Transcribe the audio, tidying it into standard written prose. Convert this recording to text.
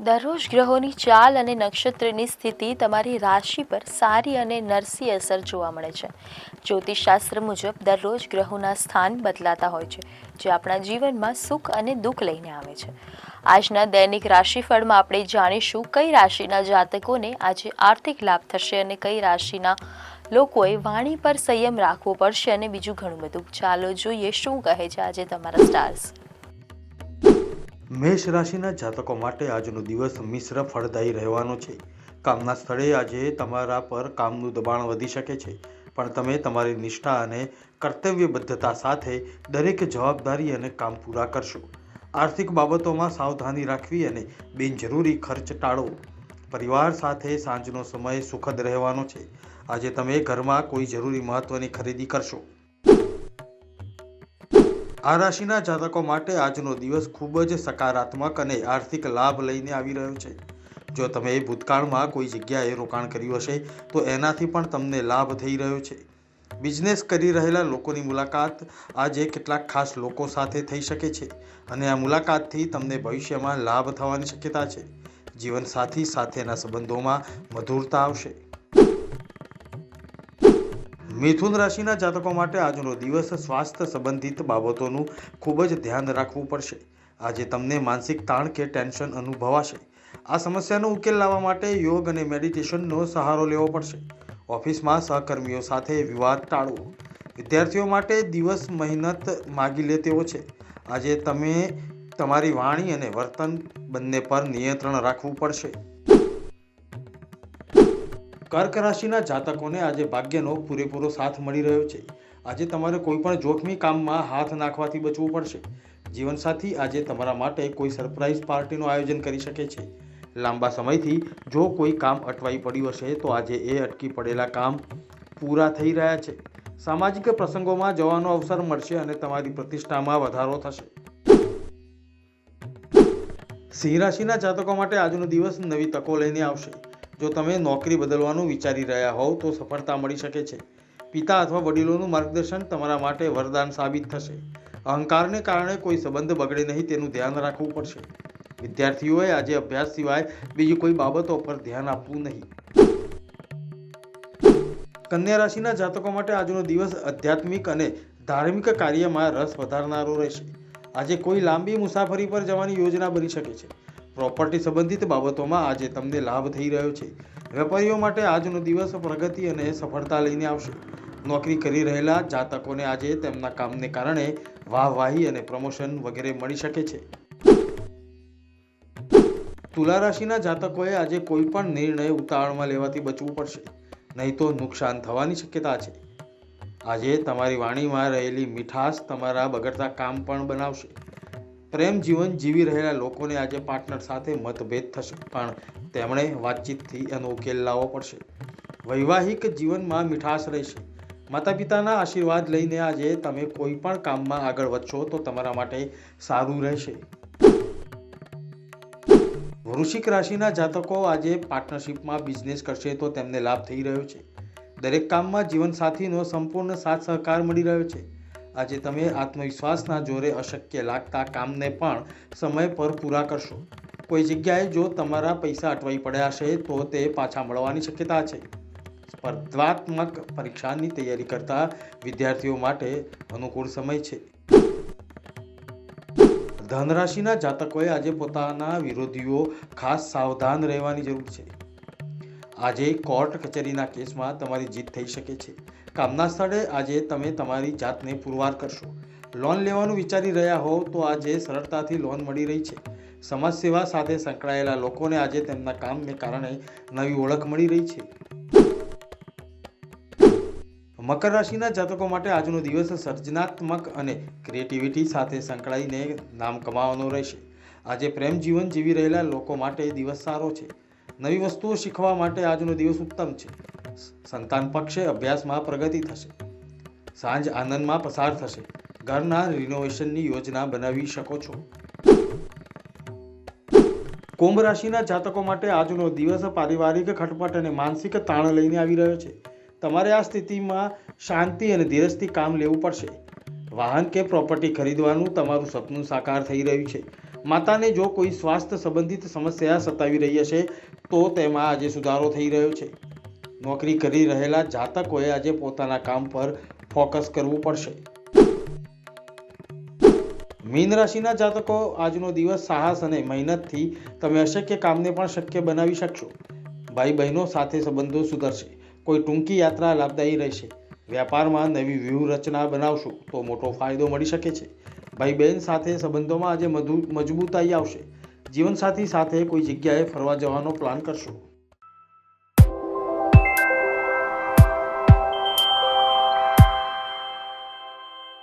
દરરોજ ગ્રહોની ચાલ અને નક્ષત્રની સ્થિતિ તમારી રાશિ પર સારી અને નરસી અસર જોવા મળે છે. જ્યોતિષશાસ્ત્ર મુજબ દરરોજ ગ્રહોના સ્થાન બદલાતા હોય છે, જે આપણા જીવનમાં સુખ અને દુઃખ લઈને આવે છે. આજના દૈનિક રાશિફળમાં આપણે જાણીશું કઈ રાશિના જાતકોને આજે આર્થિક લાભ થશે અને કઈ રાશિના લોકોએ વાણી પર સંયમ રાખવો પડશે અને બીજું ઘણું બધું. ચાલો જોઈએ શું કહે છે આજે તમારા સ્ટાર્સ. મેષ રાશિના જાતકો માટે આજનો દિવસ મિશ્ર ફળદાયી રહેવાનો છે. કામના સ્થળે આજે તમારા પર કામનું દબાણ વધી શકે છે, પણ તમે તમારી નિષ્ઠા અને કર્તવ્યબદ્ધતા સાથે દરેક જવાબદારી અને કામ પૂરા કરશો. આર્થિક બાબતોમાં સાવધાની રાખવી અને બિનજરૂરી ખર્ચ ટાળો. પરિવાર સાથે સાંજનો સમય સુખદ રહેવાનો છે. આજે તમે ઘરમાં કોઈ જરૂરી મહત્વની ખરીદી કરશો. આ રાશિના જાતકો માટે આજનો દિવસ ખૂબ જ સકારાત્મક અને આર્થિક લાભ લઈને આવી રહ્યો છે. જો તમે ભૂતકાળમાં કોઈ જગ્યાએ રોકાણ કર્યું હશે તો એનાથી પણ તમને લાભ થઈ રહ્યો છે. બિઝનેસ કરી રહેલા લોકોની મુલાકાત આજે કેટલાક ખાસ લોકો સાથે થઈ શકે છે અને આ મુલાકાતથી તમને ભવિષ્યમાં લાભ થવાની શક્યતા છે. જીવનસાથી સાથેના સંબંધોમાં મધુરતા આવશે. મિથુન રાશિના જાતકો માટે આજનો દિવસ સ્વાસ્થ્ય સંબંધિત બાબતોનું ખૂબ જ ધ્યાન રાખવું પડશે. આજે તમને માનસિક તાણ કે ટેન્શન અનુભવાશે. આ સમસ્યાનો ઉકેલ લાવવા માટે યોગ અને મેડિટેશનનો સહારો લેવો પડશે. ઓફિસમાં સહકર્મીઓ સાથે વિવાદ ટાળવો. વિદ્યાર્થીઓ માટે દિવસ મહેનત માગી લે તેવો છે. આજે તમે તમારી વાણી અને વર્તન બંને પર નિયંત્રણ રાખવું પડશે. કર્ક રાશિના જાતકોને આજે ભાગ્યનો પૂરેપૂરો સાથ મળી રહ્યો છે. આજે તમારે કોઈ પણ જોખમી કામમાં હાથ નાખવાથી બચવું પડશે. જીવનસાથી આજે તમારા માટે કોઈ સરપ્રાઇઝ પાર્ટીનું આયોજન કરી શકે છે. લાંબા સમયથી જો કોઈ કામ અટવાઈ પડ્યું હશે તો આજે એ અટકી પડેલા કામ પૂરા થઈ રહ્યા છે. સામાજિક પ્રસંગોમાં જવાનો અવસર મળશે અને તમારી પ્રતિષ્ઠામાં વધારો થશે. સિંહ રાશિના જાતકો માટે આજનો દિવસ નવી તકો લઈને આવશે. જો તમે નોકરી બદલવાનું વિચારી રહ્યા હોવ તો સફળતા મળી શકે છે. પિતા અથવા વડીલોનું માર્ગદર્શન તમારા માટે વરદાન સાબિત થશે. અહંકારને કારણે કોઈ સંબંધ બગડે નહીં તેનું ધ્યાન રાખવું પડશે. વિદ્યાર્થીઓએ આજે અભ્યાસ સિવાય બીજી કોઈ બાબતો પર ધ્યાન આપવું નહીં. કન્યા રાશિના જાતકો માટે આજનો દિવસ આધ્યાત્મિક અને ધાર્મિક કાર્યમાં રસ વધારનારો રહેશે. આજે કોઈ લાંબી મુસાફરી પર જવાની યોજના બની શકે છે. પ્રોપર્ટી સંબંધિત બાબતોમાં આજે તમને લાભ થઈ રહ્યો છે. વેપારીઓ માટે આજનો દિવસ પ્રગતિ અને સફળતા લઈને આવશે. નોકરી કરી રહેલા જાતકોને આજે તેમના કામને કારણે વાહવાહી અને પ્રમોશન વગેરે મળી શકે છે. તુલા રાશિના જાતકોએ આજે કોઈ પણ નિર્ણય ઉતાવળમાં લેવાથી બચવું પડશે, નહીં તો નુકસાન થવાની શક્યતા છે. આજે તમારી વાણીમાં રહેલી મીઠાશ તમારા બગડતા કામ પણ બનાવશે. પ્રેમ જીવન જીવી રહેલા લોકોને આજે પાર્ટનર સાથે મતભેદ થશે, પણ તેમણે વાતચીતથી એનો ઉકેલ લાવવો પડશે. વૈવાહિક જીવનમાં મીઠાશ રહેશે. માતા પિતાના આશીર્વાદ લઈને આજે તમે કોઈ પણ કામમાં આગળ વધશો તો તમારા માટે સારું રહેશે. વૃશ્ચિક રાશિના જાતકો આજે પાર્ટનરશિપમાં બિઝનેસ કરશે તો તેમને લાભ થઈ રહ્યો છે. દરેક કામમાં જીવનસાથીનો સંપૂર્ણ સાથ સહકાર મળી રહ્યો છે. આજે તમે આત્મવિશ્વાસના જોરે અશક્ય લાગતા કામને પણ સમય પર પૂરા કરશો. કોઈ જગ્યાએ જો તમારા પૈસા અટવાઈ પડ્યા હશે તો તે પાછા મળવાની શક્યતા છે. સ્પર્ધાત્મક પરીક્ષાની તૈયારી કરતા વિદ્યાર્થીઓ માટે અનુકૂળ સમય છે. ધન રાશિના જાતકોએ આજે પોતાના વિરોધીઓ ખાસ સાવધાન રહેવાની જરૂર છે. આજે કોર્ટ કચેરીના કેસમાં તમારી જીત થઈ શકે છે. કામના સ્થળે આજે તમે તમારી જાતને પુરવાર કરશો. લોન લેવાનું વિચારી રહ્યા હોવ તો આજે સરળતાથી લોન મળી રહી છે. સમાજ સેવા સાથે સંકળાયેલા લોકોને આજે તેમના કામને કારણે નવી ઓળખ મળી રહી છે. મકર રાશિના જાતકો માટે આજનો દિવસ સર્જનાત્મક અને ક્રિએટિવિટી સાથે સંકળાઈને નામ કમાવાનો રહેશે. આજે પ્રેમ જીવન જીવી રહેલા લોકો માટે દિવસ સારો છે. નવી વસ્તુઓ શીખવા માટે આજનો દિવસ ઉત્તમ છે. સંતાન પક્ષે અભ્યાસમાં પ્રગતિ થશે. સાંજ આનંદમાં પસાર થશે. ઘરના રિનોવેશનની યોજના બનાવી શકો છો. કુંભ રાશિના જાતકો માટે આજનો દિવસ પારિવારિક ખટપટ અને માનસિક તાણ લઈને આવી રહ્યો છે. તમારે આ સ્થિતિમાં શાંતિ અને ધીરજથી કામ લેવું પડશે. વાહન કે પ્રોપર્ટી ખરીદવાનું તમારું સપનું સાકાર થઈ રહ્યું છે. માતાને જો કોઈ સ્વાસ્થ્ય સંબંધિત સમસ્યા સતાવી રહી હશે તો તેમાં આજે સુધારો થઈ રહ્યો છે. નોકરી કરી રહેલા જાતકોએ આજે પોતાના કામ પર ફોકસ કરવું પડશે. મીન રાશિના જાતકો, આજનો દિવસ સાહસ અને મહેનતથી તમે અશક્ય કામને પણ શક્ય બનાવી શકશો. ભાઈ બહેનો સાથે સંબંધો સુધરશે. કોઈ ટૂંકી યાત્રા લાભદાયી રહેશે. વ્યાપારમાં નવી વ્યૂહરચના બનાવશો તો મોટો ફાયદો મળી શકે છે. ભાઈ બહેન સાથે સંબંધોમાં આજે મજબૂતાઈ આવશે. જીવનસાથી સાથે કોઈ જગ્યાએ ફરવા જવાનો પ્લાન કરશો.